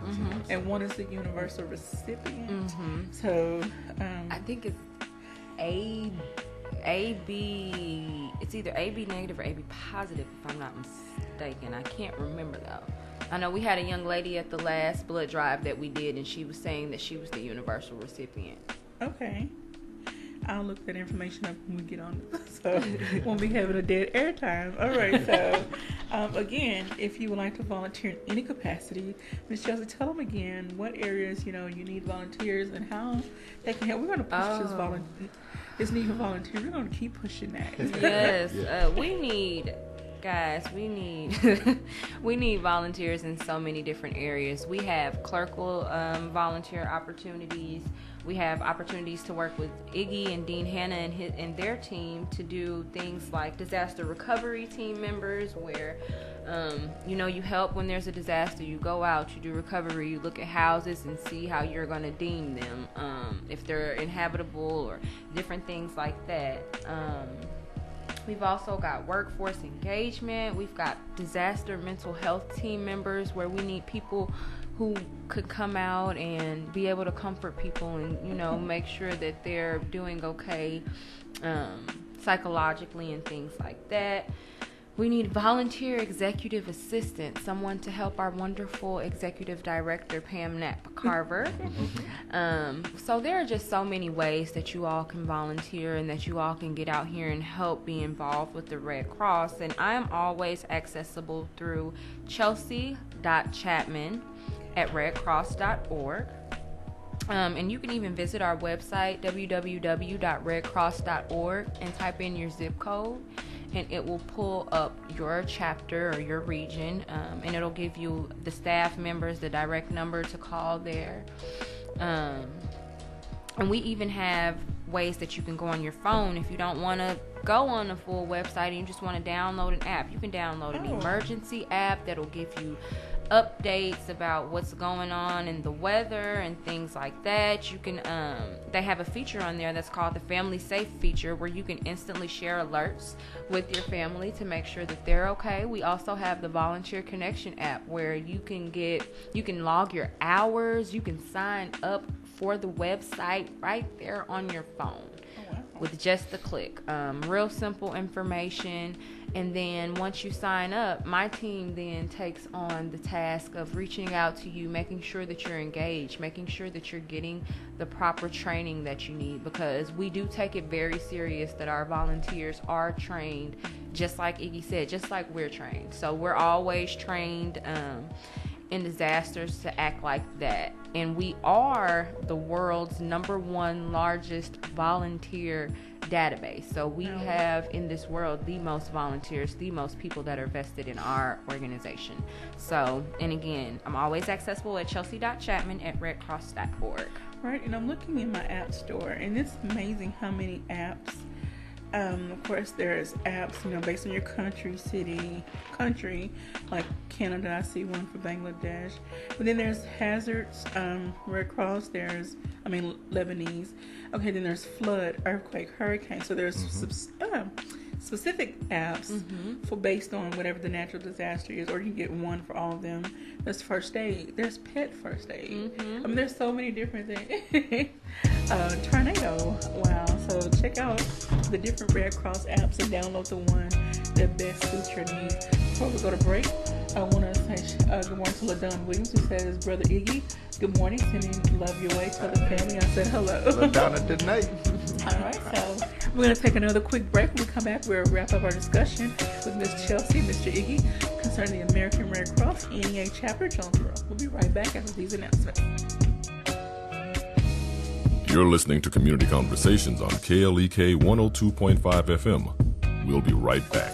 and one is the universal recipient. So I think it's AB. It's either AB negative or AB positive, if I'm not mistaken. I can't remember though. I know we had a young lady at the last blood drive that we did, and she was saying that she was the universal recipient. Okay. I'll look that information up when we get on it. So won't be having a dead air time. All right. So again, if you would like to volunteer in any capacity, Ms. Chelsea, tell them again what areas you need volunteers and how they can help. We're going to push this need for volunteers. We're going to keep pushing that. Yes. We need Guys, we need we need volunteers in so many different areas. We have clerical volunteer opportunities. We have opportunities to work with Iggy and Dean Hanna and their team to do things like disaster recovery team members, where you help when there's a disaster. You go out, you do recovery, you look at houses and see how you're going to deem them, if they're inhabitable or different things like that. We've also got workforce engagement. We've got disaster mental health team members, where we need people who could come out and be able to comfort people and, make sure that they're doing okay psychologically and things like that. We need volunteer executive assistant, someone to help our wonderful executive director, Pam Knapp Carver. So there are just so many ways that you all can volunteer and that you all can get out here and help be involved with the Red Cross. And I am always accessible through chelsea.chapman@redcross.org. And you can even visit our website, www.redcross.org, and type in your zip code, and it will pull up your chapter or your region, and it'll give you the staff members, the direct number to call there. And we even have ways that you can go on your phone if you don't want to go on the full website and you just want to download an app. You can download an emergency app that'll give you updates about what's going on in the weather and things like that. You can they have a feature on there that's called the Family Safe feature, where you can instantly share alerts with your family to make sure that they're okay. We also have the Volunteer Connection app, where you can log your hours, you can sign up for the website right there on your phone with just a click. Real simple information. And then once you sign up, my team then takes on the task of reaching out to you, making sure that you're engaged, making sure that you're getting the proper training that you need, because we do take it very serious that our volunteers are trained, just like Iggy said, just like we're trained. So we're always trained in disasters to act like that. And we are the world's #1 largest volunteer database. So we have in this world the most volunteers, the most people that are vested in our organization. So, and again, I'm always accessible at chelsea.chapman@redcross.org. Right, and I'm looking in my app store, and it's amazing how many apps. Of course, there's apps, based on your country, like Canada. I see one for Bangladesh. But then there's hazards, Red Cross. There's, Lebanese. Okay, then there's flood, earthquake, hurricane. So there's specific apps for based on whatever the natural disaster is, or you can get one for all of them. There's first aid. There's pet first aid. There's so many different things. Tornado. Wow. So check out the different Red Cross apps and download the one that best suits your needs. Before we go to break, I want to say good morning to LaDon Williams, who says, Brother Iggy, good morning, sending love your way. Tell the family I said hello. LaDonna tonight. All right, so we're going to take another quick break. When we come back, we'll wrap up our discussion with Miss Chelsea and Mr. Iggy concerning the American Red Cross NEA chapter, Jonesboro. We'll be right back after these announcements. You're listening to Community Conversations on KLEK 102.5 FM. We'll be right back.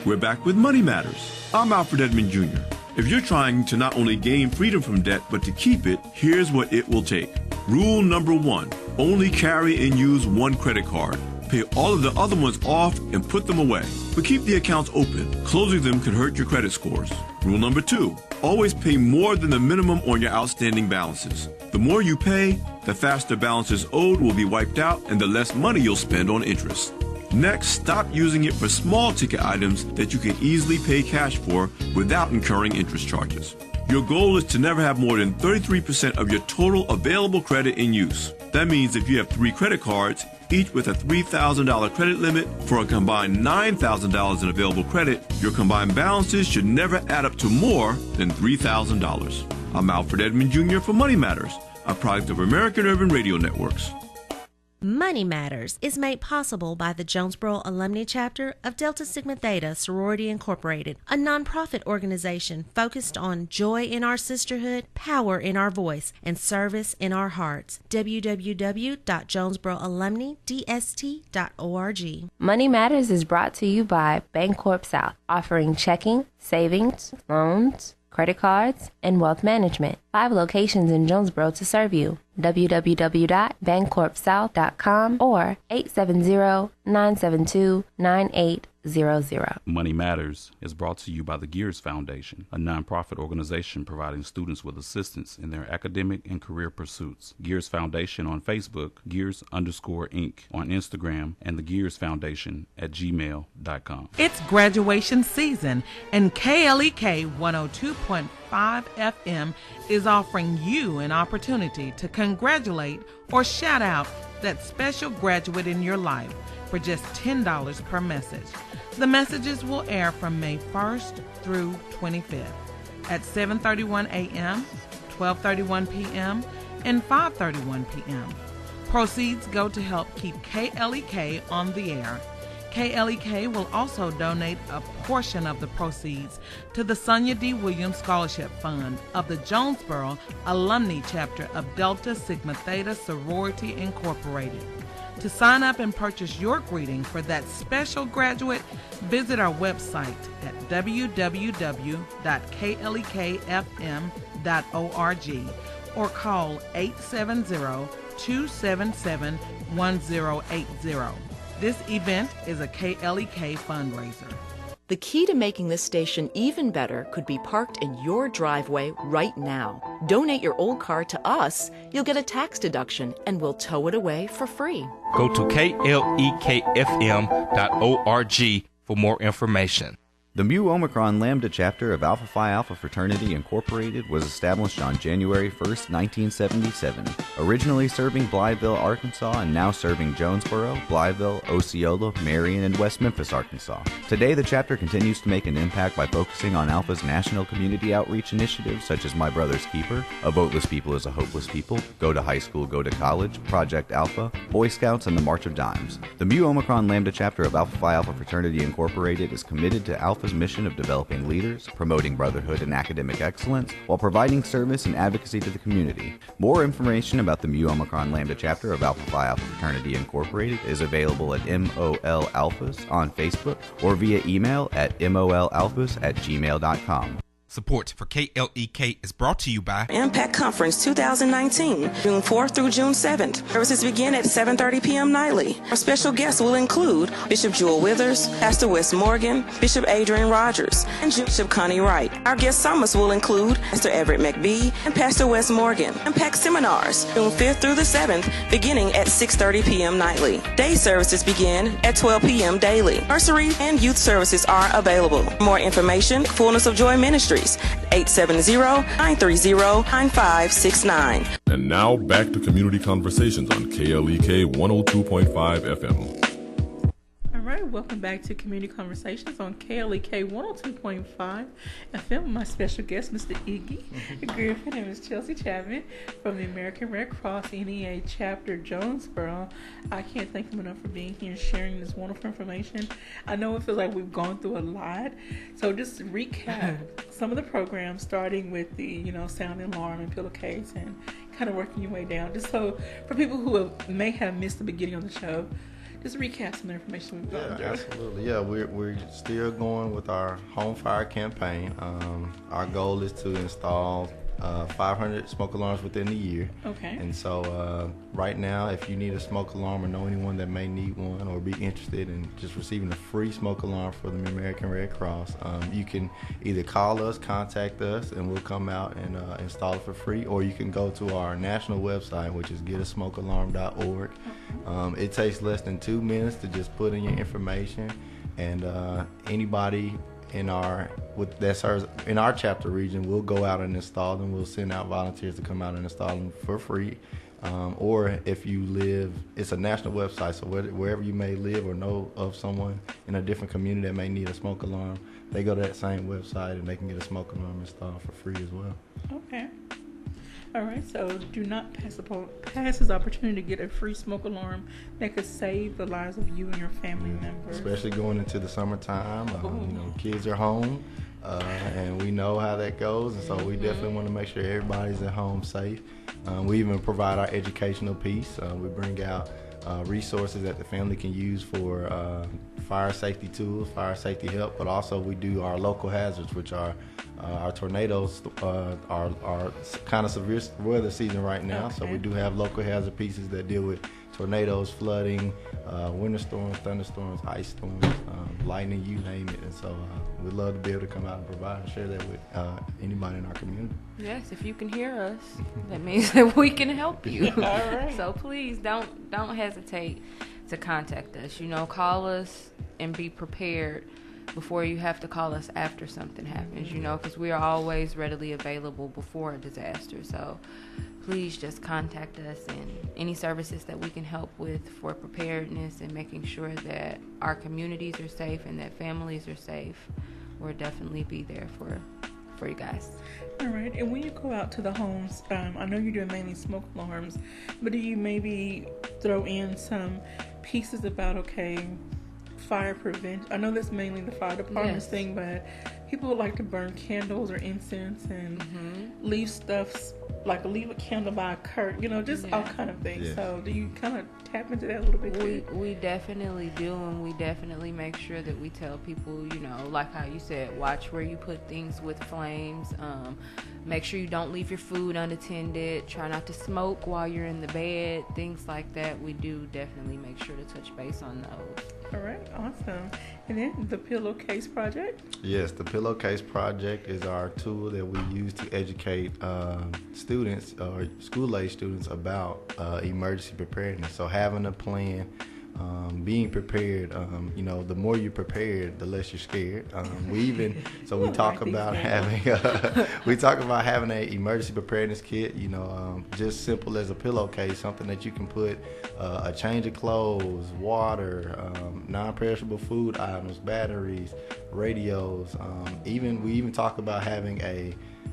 We're back with Money Matters. I'm Alfred Edmond Jr. If you're trying to not only gain freedom from debt, but to keep it, here's what it will take. Rule number 1, only carry and use one credit card. Pay all of the other ones off and put them away. But keep the accounts open. Closing them could hurt your credit scores. Rule number 2, always pay more than the minimum on your outstanding balances. The more you pay, the faster balances owed will be wiped out and the less money you'll spend on interest. Next, stop using it for small ticket items that you can easily pay cash for without incurring interest charges. Your goal is to never have more than 33% of your total available credit in use. That means if you have 3 credit cards, each with a $3,000 credit limit for a combined $9,000 in available credit, your combined balances should never add up to more than $3,000. I'm Alfred Edmond Jr. for Money Matters, a product of American Urban Radio Networks. Money Matters is made possible by the Jonesboro Alumni Chapter of Delta Sigma Theta Sorority Incorporated, a nonprofit organization focused on joy in our sisterhood, power in our voice, and service in our hearts. www.jonesboroalumnidst.org. Money Matters is brought to you by Bancorp South, offering checking, savings, loans, credit cards, and wealth management. 5 locations in Jonesboro to serve you. www.bancorpsouth.com or 870-972-9800. Money Matters is brought to you by the Gears Foundation, a nonprofit organization providing students with assistance in their academic and career pursuits. Gears Foundation on Facebook, Gears_Inc. on Instagram, and the Gears Foundation at gmail.com. It's graduation season, and KLEK 102.5 FM is offering you an opportunity to congratulate or shout out that special graduate in your life for just $10 per message. The messages will air from May 1st through 25th at 7:31 a.m., 12:31 p.m., and 5:31 p.m. Proceeds go to help keep KLEK on the air. KLEK will also donate a portion of the proceeds to the Sonia D. Williams Scholarship Fund of the Jonesboro Alumni Chapter of Delta Sigma Theta Sorority Incorporated. To sign up and purchase your greeting for that special graduate, visit our website at www.klekfm.org or call 870-277-1080. This event is a KLEK fundraiser. The key to making this station even better could be parked in your driveway right now. Donate your old car to us, you'll get a tax deduction, and we'll tow it away for free. Go to klekfm.org for more information. The Mu Omicron Lambda chapter of Alpha Phi Alpha Fraternity Incorporated was established on January 1st, 1977, originally serving Blytheville, Arkansas, and now serving Jonesboro, Blytheville, Osceola, Marion, and West Memphis, Arkansas. Today, the chapter continues to make an impact by focusing on Alpha's national community outreach initiatives such as My Brother's Keeper, A Voteless People is a Hopeless People, Go to High School, Go to College, Project Alpha, Boy Scouts, and the March of Dimes. The Mu Omicron Lambda chapter of Alpha Phi Alpha Fraternity Incorporated is committed to Alpha's mission of developing leaders, promoting brotherhood and academic excellence, while providing service and advocacy to the community. More information about the Mu Omicron Lambda chapter of Alpha Phi Alpha Fraternity Incorporated is available at MOL Alphas on Facebook or via email at molalphas@gmail.com. Support for KLEK is brought to you by Impact Conference 2019, June 4th through June 7th. Services begin at 7:30 p.m. nightly. Our special guests will include Bishop Jewel Withers, Pastor Wes Morgan, Bishop Adrian Rogers, and Bishop Connie Wright. Our guest summits will include Pastor Everett McBee and Pastor Wes Morgan. Impact Seminars, June 5th through the 7th, beginning at 6:30 p.m. nightly. Day services begin at 12 p.m. daily. Nursery and youth services are available. For more information, Fullness of Joy Ministries, 870-930-9569. And now back to Community Conversations on KLEK 102.5 FM. All right, welcome back to Community Conversations on KLEK 102.5 FM. My special guest, Mr. Iggy Griffin, and Ms. Chelsea Chapman from the American Red Cross NEA Chapter Jonesboro. I can't thank them enough for being here and sharing this wonderful information. I know it feels like we've gone through a lot, so just recap some of the programs, starting with the sound alarm and pillowcase, and kind of working your way down. Just so for people who may have missed the beginning of the show, just recap some information we've gone through. Absolutely. Yeah, we're still going with our home fire campaign. Our goal is to install 500 smoke alarms within the year. Okay. And so right now, if you need a smoke alarm or know anyone that may need one or be interested in just receiving a free smoke alarm from the American Red Cross, you can either call us, contact us, and we'll come out and install it for free, or you can go to our national website, which is getasmokealarm.org. It takes less than 2 minutes to just put in your information, and anybody in our chapter region, we'll go out and install them. We'll send out volunteers to come out and install them for free. Or if you live, it's a national website, so wherever you may live or know of someone in a different community that may need a smoke alarm, they go to that same website and they can get a smoke alarm installed for free as well. Okay. All right, so do not pass this opportunity to get a free smoke alarm that could save the lives of you and your family members. Especially going into the summertime, kids are home, and we know how that goes, and so we definitely want to make sure everybody's at home safe. We even provide our educational piece. We bring out resources that the family can use for fire safety tools, fire safety help, but also we do our local hazards, which are our tornadoes are kind of severe weather season right now, so we do have local hazard pieces that deal with tornadoes, flooding, winter storms, thunderstorms, ice storms, lightning, you name it. And so we'd love to be able to come out and provide and share that with anybody in our community. Yes, if you can hear us, that means that we can help you. All right. So please don't hesitate to contact us. Call us and be prepared before you have to call us after something happens, because we are always readily available before a disaster. So please just contact us, and any services that we can help with for preparedness and making sure that our communities are safe and that families are safe, we'll definitely be there for you guys. All right, and when you go out to the homes, I know you're doing mainly smoke alarms, but do you maybe throw in some pieces about, fire prevention? I know that's mainly the fire department's thing, but people would like to burn candles or incense and leave stuff, like leave a candle by a curtain, all kind of things. So do you kind of tap into that a little bit? We definitely do, and we definitely make sure that we tell people, like how you said, watch where you put things with flames. Make sure you don't leave your food unattended. Try not to smoke while you're in the bed, things like that. We do definitely make sure to touch base on those. All right, awesome. And then the Pillowcase Project? Yes, the Pillowcase Project is our tool that we use to educate students or school-age students about emergency preparedness. So having a plan, being prepared, the more you're prepared, the less you're scared. We talk about having an emergency preparedness kit, just simple as a pillowcase, something that you can put a change of clothes, water, non-perishable food items, batteries, radios. We even talk about having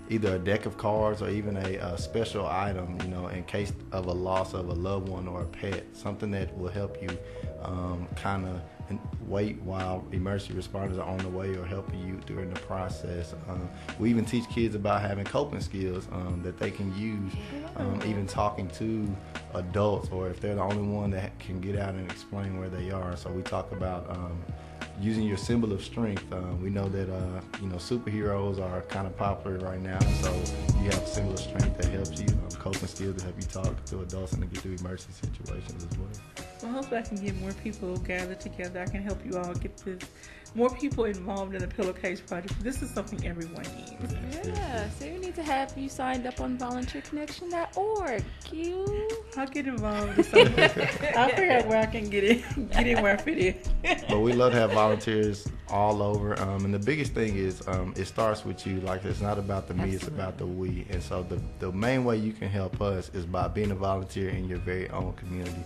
either a deck of cards or even a special item, in case of a loss of a loved one or a pet, something that will help you kind of wait while emergency responders are on the way or helping you during the process. We even teach kids about having coping skills that they can use, even talking to adults, or if they're the only one that can get out and explain where they are. So we talk about using your symbol of strength. We know that superheroes are kind of popular right now, so you have a symbol of strength that helps you, coping skills that help you talk to adults and to get through emergency situations as well. Well, hopefully I can get more people gathered together. I can help you all get more people involved in the Pillowcase Project. This is something everyone needs. Yeah, so you need to have you signed up on volunteerconnection.org. I'll get involved in something. I'll figure out where I can get in where I fit in. But we love to have volunteers all over. And the biggest thing is it starts with you. Like, it's not about the me, it's about the we. And so the main way you can help us is by being a volunteer in your very own community.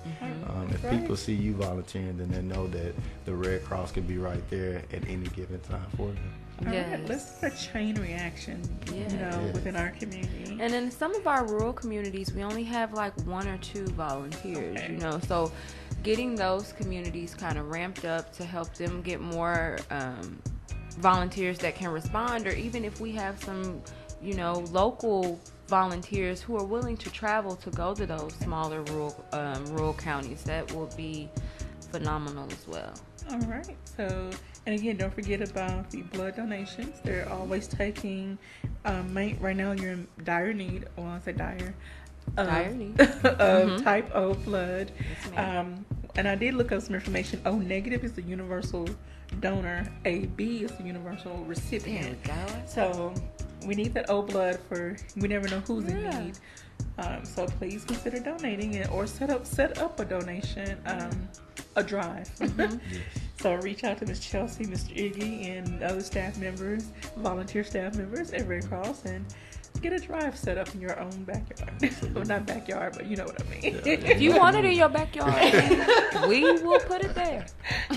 If people see you volunteering, then they know that the Red Cross can be right there at any given time for them. Right, let's do a chain reaction, within our community. And in some of our rural communities, we only have like 1 or 2 volunteers, so getting those communities kind of ramped up to help them get more volunteers that can respond, or even if we have some, local volunteers who are willing to travel to go to those smaller rural counties, that will be phenomenal as well. All right. So, and again, don't forget about the blood donations. They're always taking, right now you're in dire need, well, I say dire need, of type O blood. Yes, and I did look up some information. O negative is the universal donor. AB is the universal recipient. There we go. So we need that O blood we never know who's in need. So please consider donating it, or set up a donation, a drive. So reach out to Miss Chelsea, Mr. Iggy, and other staff members, volunteer staff members at Red Cross, and get a drive set up in your own backyard. Well, not backyard, but you know what I mean. If you want it in your backyard, we will put it there.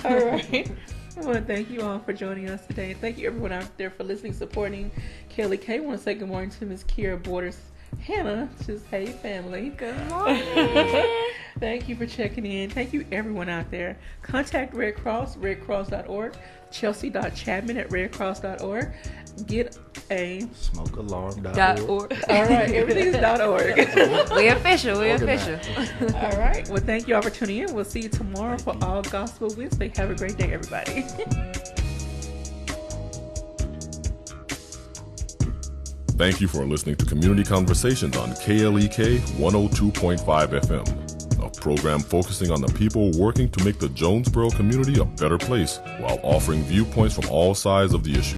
All right. I want to thank you all for joining us today. Thank you everyone out there for listening, supporting Kelly K. I want to say good morning to Miss Kira Hannah says, hey, family. Good morning. Thank you for checking in. Thank you, everyone out there. Contact Red Cross, redcross.org, chelsea.chapman@redcross.org. Get a smokealarm.org. All right, everything's .org. We official. All right. Well, thank you all for tuning in. We'll see you tomorrow for All Gospel Wednesday. Have a great day, everybody. Thank you for listening to Community Conversations on KLEK 102.5 FM, a program focusing on the people working to make the Jonesboro community a better place while offering viewpoints from all sides of the issue.